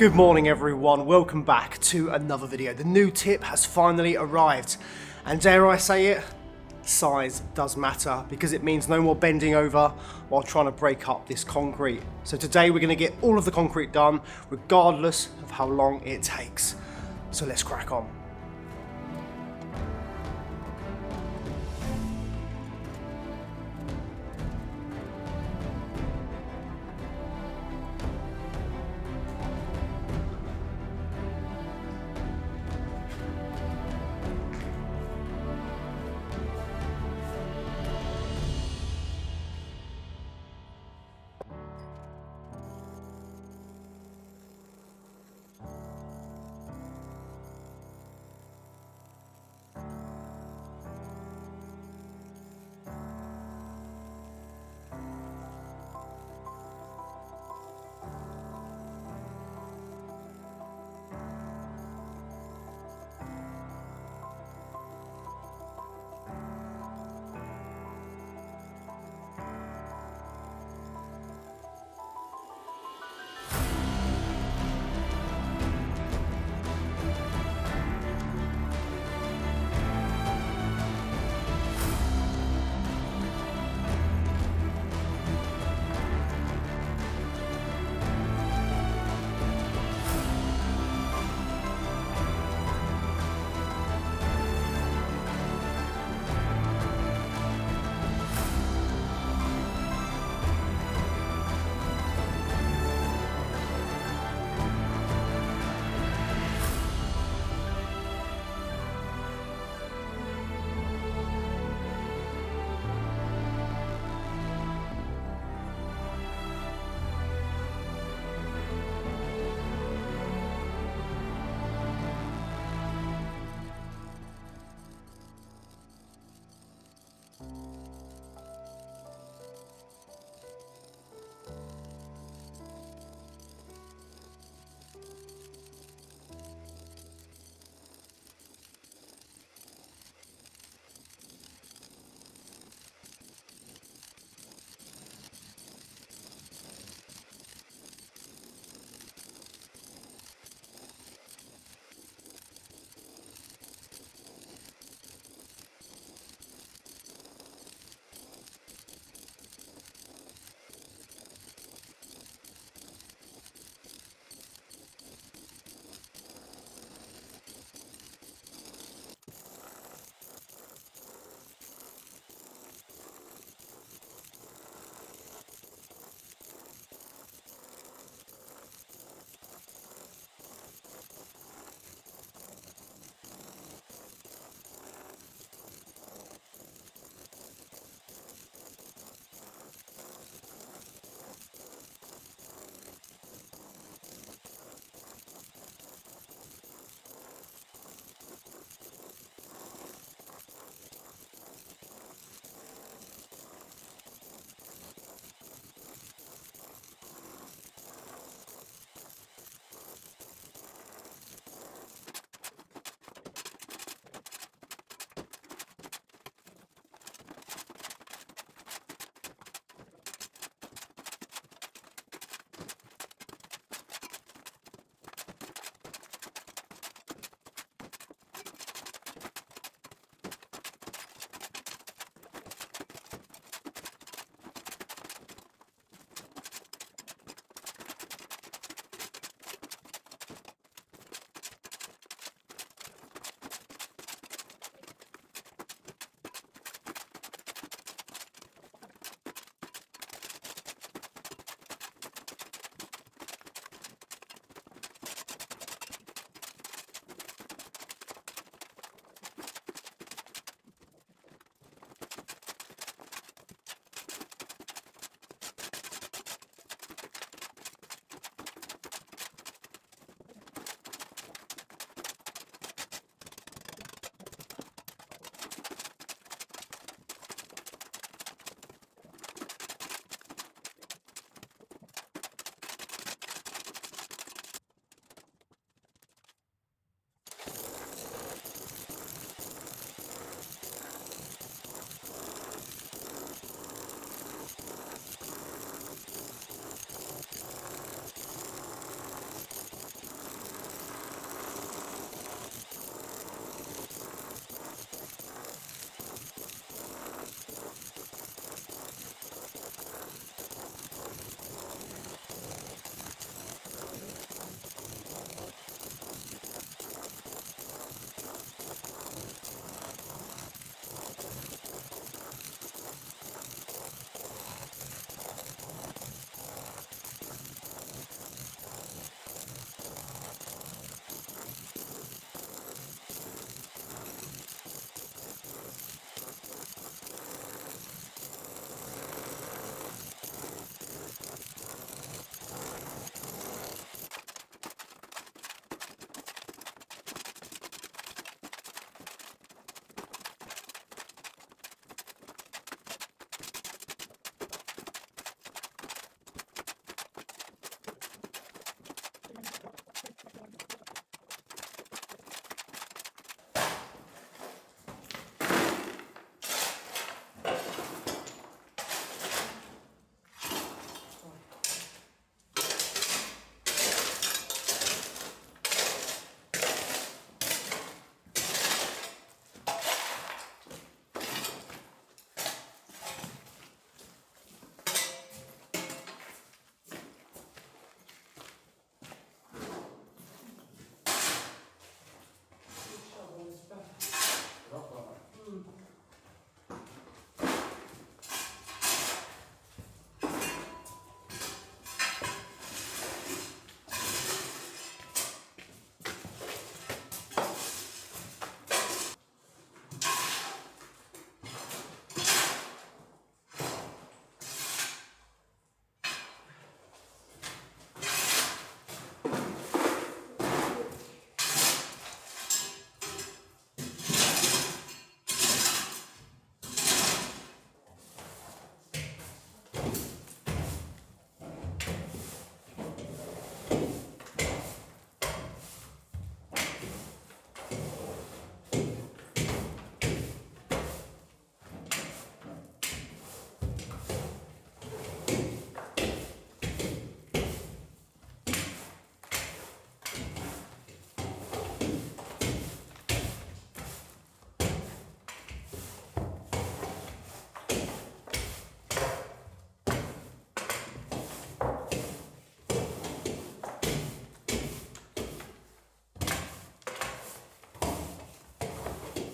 Good morning everyone, welcome back to another video. The new tip has finally arrived, and dare I say it, size does matter because it means no more bending over while trying to break up this concrete. So today we're going to get all of the concrete done regardless of how long it takes. So let's crack on.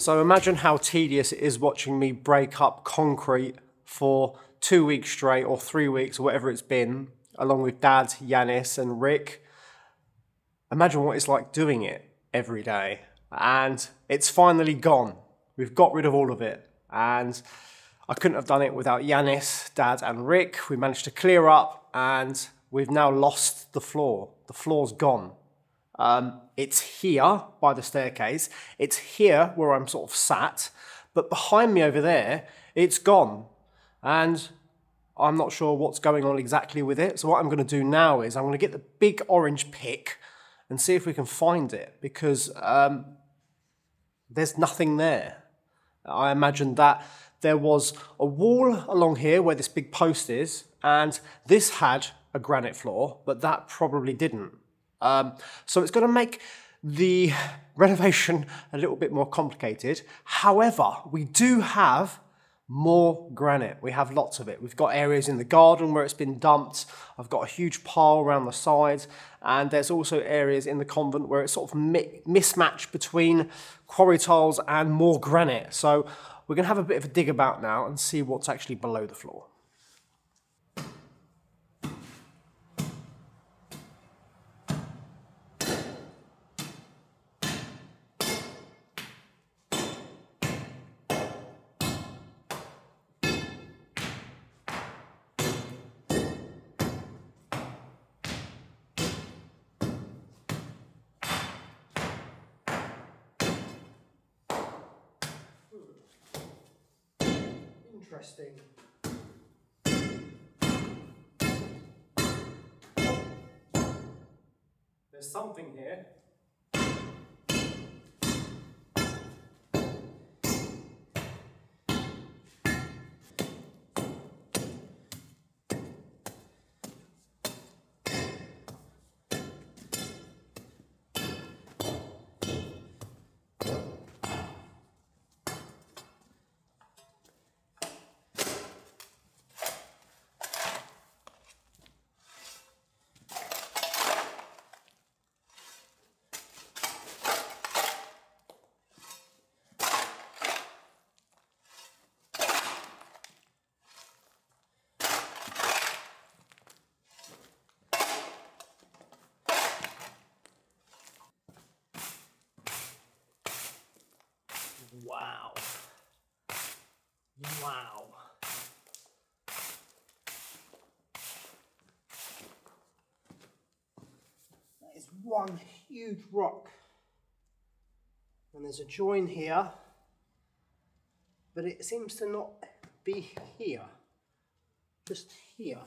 So imagine how tedious it is watching me break up concrete for 2 weeks straight or 3 weeks or whatever it's been, along with Dad, Yanis and Rick. Imagine what it's like doing it every day. And it's finally gone. We've got rid of all of it. And I couldn't have done it without Yanis, Dad and Rick. We managed to clear up and we've now lost the floor. The floor's gone. It's here by the staircase. It's here where I'm sort of sat. But behind me over there, it's gone. And I'm not sure what's going on exactly with it. So what I'm going to do now is I'm going to get the big orange pick and see if we can find it, because there's nothing there. I imagine that there was a wall along here where this big post is, and this had a granite floor, but that probably didn't. So it's going to make the renovation a little bit more complicated. However, we do have more granite. We have lots of it. We've got areas in the garden where it's been dumped. I've got a huge pile around the sides, and there's also areas in the convent where it's sort of mismatched between quarry tiles and more granite. So we're going to have a bit of a dig about now and see what's actually below the floor. Interesting. There's something here. Wow. Wow. That is one huge rock. And there's a join here, but it seems to not be here. Just here.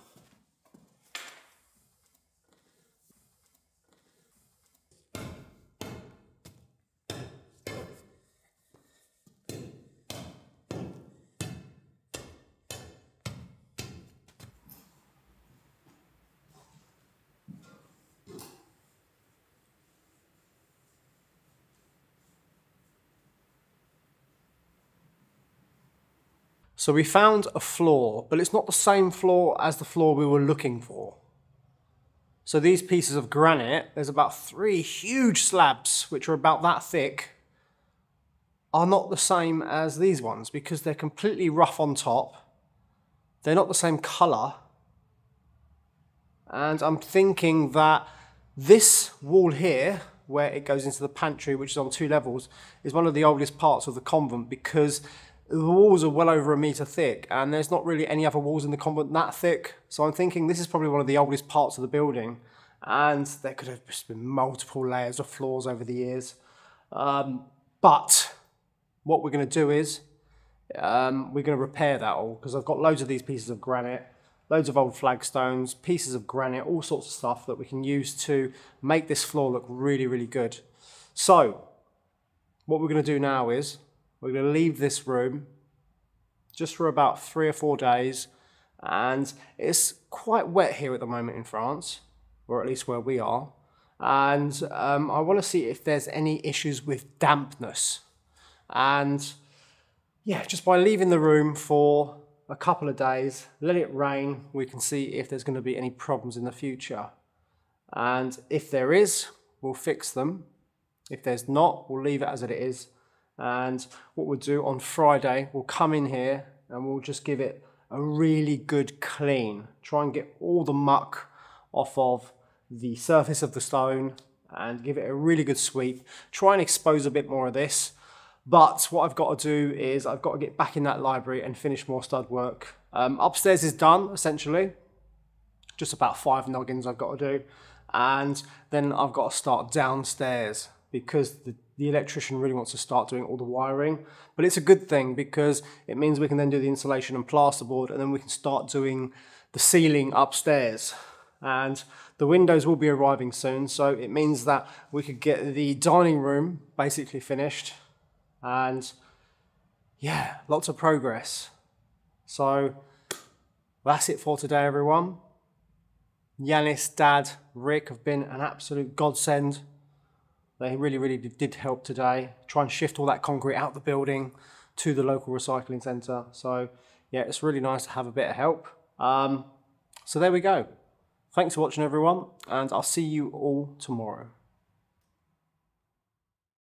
So we found a floor, but it's not the same floor as the floor we were looking for. So these pieces of granite, there's about 3 huge slabs, which are about that thick, are not the same as these ones because they're completely rough on top. They're not the same colour. And I'm thinking that this wall here, where it goes into the pantry, which is on 2 levels, is one of the oldest parts of the convent because the walls are well over 1 metre thick and there's not really any other walls in the convent that thick. So I'm thinking this is probably one of the oldest parts of the building, and there could have just been multiple layers of floors over the years. But what we're going to do is we're going to repair that all, because I've got loads of these pieces of granite, loads of old flagstones, pieces of granite, all sorts of stuff that we can use to make this floor look really, really good. So what we're going to do now is we're going to leave this room just for about 3 or 4 days, and it's quite wet here at the moment in France, or at least where we are, and I want to see if there's any issues with dampness. And yeah, just by leaving the room for a couple of days, let it rain, we can see if there's going to be any problems in the future. And if there is, we'll fix them. If there's not, we'll leave it as it is And what we'll do on Friday, we'll come in here and we'll just give it a really good clean. Try and get all the muck off of the surface of the stone and give it a really good sweep. Try and expose a bit more of this. But what I've got to do is I've got to get back in that library and finish more stud work. Upstairs is done, essentially. Just about 5 noggins I've got to do. And then I've got to start downstairs because the electrician really wants to start doing all the wiring. But it's a good thing because it means we can then do the insulation and plasterboard, and then we can start doing the ceiling upstairs. And the windows will be arriving soon, so it means that we could get the dining room basically finished. And yeah, lots of progress. So that's it for today, everyone. Yanis, Dad, Rick have been an absolute godsend. They really did help today. Try and shift all that concrete out the building to the local recycling centre. So yeah, it's really nice to have a bit of help. So there we go. Thanks for watching, everyone, and I'll see you all tomorrow.